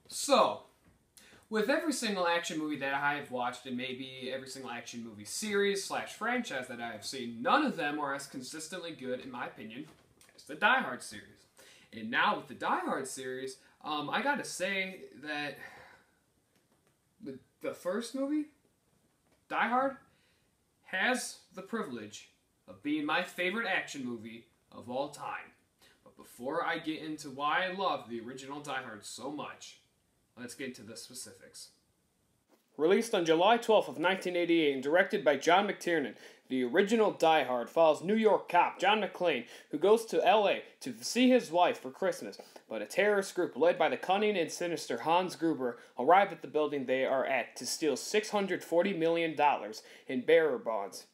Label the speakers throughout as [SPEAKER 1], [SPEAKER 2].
[SPEAKER 1] So, with every single action movie that I have watched, and maybe every single action movie series / franchise that I have seen, none of them are as consistently good, in my opinion, as the Die Hard series. And now with the Die Hard series, I gotta say that the first movie, Die Hard, has the privilege of being my favorite action movie of all time. But before I get into why I love the original Die Hard so much, let's get into the specifics. Released on July 12th of 1988 and directed by John McTiernan, the original Die Hard follows New York cop John McClane, who goes to LA to see his wife for Christmas, but a terrorist group led by the cunning and sinister Hans Gruber arrive at the building they are at to steal $640 million in bearer bonds.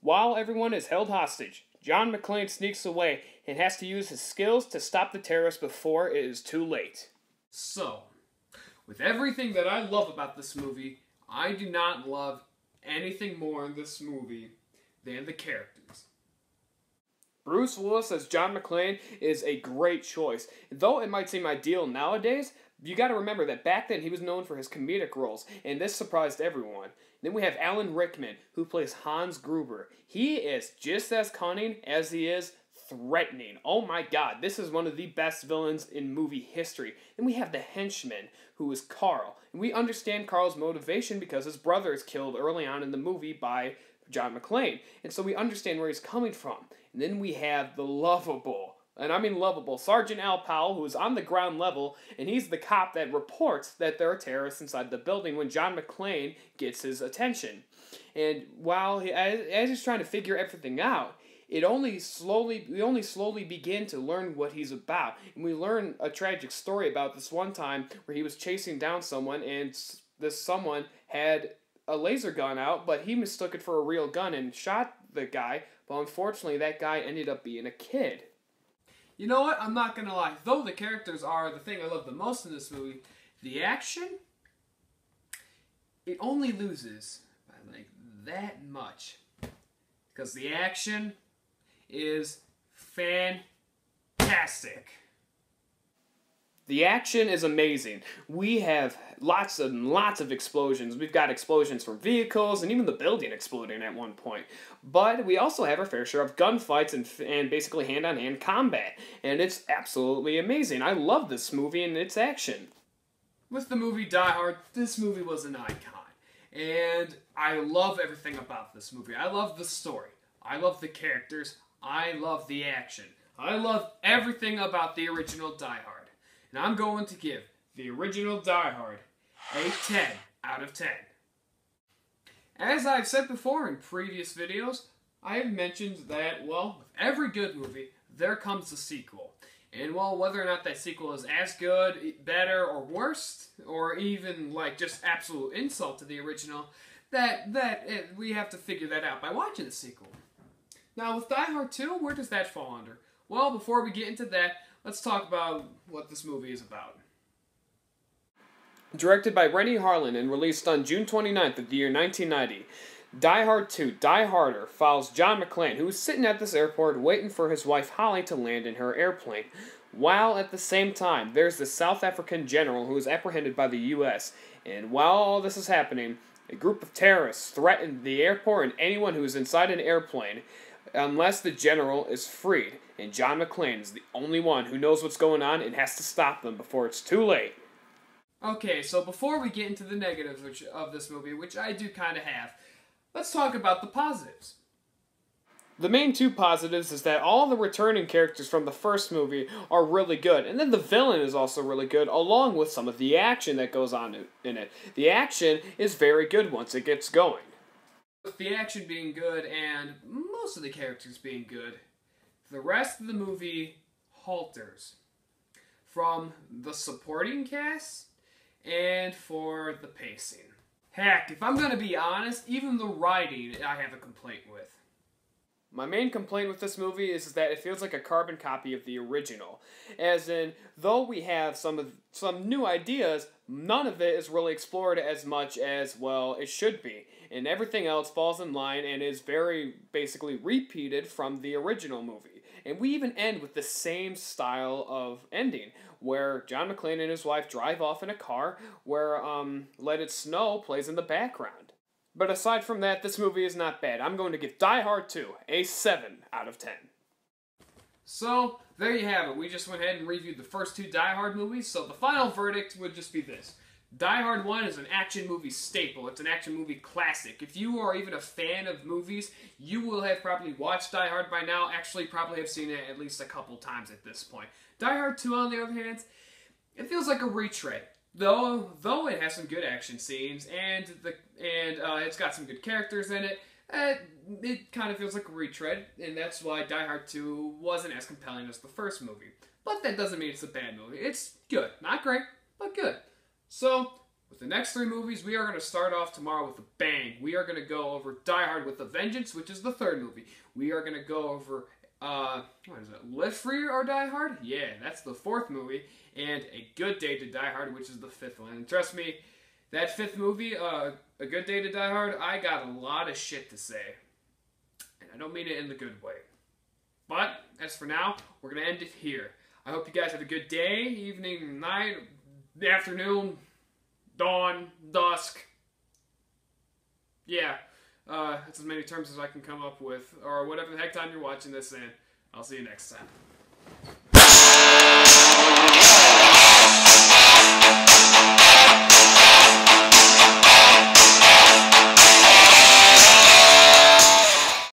[SPEAKER 1] While everyone is held hostage, John McClane sneaks away and has to use his skills to stop the terrorists before it is too late. So, with everything that I love about this movie, I do not love anything more in this movie than the characters. Bruce Willis as John McClane is a great choice. Though it might seem ideal nowadays, you gotta remember that back then he was known for his comedic roles, and this surprised everyone. Then we have Alan Rickman, who plays Hans Gruber. He is just as cunning as he is threatening. Oh my god, this is one of the best villains in movie history. Then we have the henchman, who is Carl. And we understand Carl's motivation because his brother is killed early on in the movie by John McClane. And so we understand where he's coming from. And then we have the lovable, and I mean lovable, Sergeant Al Powell, who is on the ground level, and he's the cop that reports that there are terrorists inside the building when John McClane gets his attention. And while as he's trying to figure everything out, we only slowly begin to learn what he's about. And we learn a tragic story about this one time where he was chasing down someone, and this someone had a laser gun out, but he mistook it for a real gun and shot the guy, but unfortunately that guy ended up being a kid. You know what? I'm not gonna lie. Though the characters are the thing I love the most in this movie, the action, it only loses by like that much. Because the action is fantastic. The action is amazing. We have lots and lots of explosions. We've got explosions from vehicles and even the building exploding at one point. But we also have our fair share of gunfights and basically hand-on-hand combat. And it's absolutely amazing. I love this movie and its action. With the movie Die Hard, this movie was an icon. And I love everything about this movie. I love the story. I love the characters. I love the action. I love everything about the original Die Hard. And I'm going to give the original Die Hard a 10 out of 10. As I've said before in previous videos, I have mentioned that, well, with every good movie, there comes a sequel. And, well, whether or not that sequel is as good, better, or worse, or even, like, just absolute insult to the original, we have to figure that out by watching the sequel. Now, with Die Hard 2, where does that fall under? Well, before we get into that, let's talk about what this movie is about. Directed by Renny Harlin and released on June 29th of the year 1990, Die Hard 2, Die Harder, follows John McClane, who is sitting at this airport waiting for his wife Holly to land in her airplane. While at the same time, there's the South African general who is apprehended by the U.S., and while all this is happening, a group of terrorists threaten the airport and anyone who is inside an airplane, unless the general is freed, and John McClane is the only one who knows what's going on and has to stop them before it's too late. Okay, so before we get into the negatives of this movie, which I do kind of have, let's talk about the positives. The main two positives is that all the returning characters from the first movie are really good, and then the villain is also really good, along with some of the action that goes on in it. The action is very good once it gets going. With the action being good and most of the characters being good, the rest of the movie halters. From the supporting cast and for the pacing. Heck, if I'm gonna be honest, even the writing I have a complaint with. My main complaint with this movie is that it feels like a carbon copy of the original. As in, though we have some new ideas, none of it is really explored as much as, well, it should be. And everything else falls in line and is very basically repeated from the original movie. And we even end with the same style of ending, where John McClane and his wife drive off in a car, where Let It Snow plays in the background. But aside from that, this movie is not bad. I'm going to give Die Hard 2 a 7 out of 10. So, there you have it. We just went ahead and reviewed the first two Die Hard movies, so the final verdict would just be this. Die Hard 1 is an action movie staple. It's an action movie classic. If you are even a fan of movies, you will have probably watched Die Hard by now. Actually, probably have seen it at least a couple times at this point. Die Hard 2, on the other hand, it feels like a retread. Though it has some good action scenes and it's got some good characters in it, it kind of feels like a retread, and that's why Die Hard 2 wasn't as compelling as the first movie. But that doesn't mean it's a bad movie. It's good. Not great, but good. So, with the next three movies, we are going to start off tomorrow with a bang. We are going to go over Die Hard with a Vengeance, which is the third movie. We are going to go over, what is it, Live Free or Die Hard? Yeah, that's the fourth movie. And A Good Day to Die Hard, which is the fifth one. And trust me, that fifth movie, A Good Day to Die Hard, I got a lot of shit to say. And I don't mean it in the good way. But, as for now, we're going to end it here. I hope you guys have a good day, evening, night, afternoon, dawn, dusk. Yeah, that's as many terms as I can come up with, or whatever the heck time you're watching this in. I'll see you next time.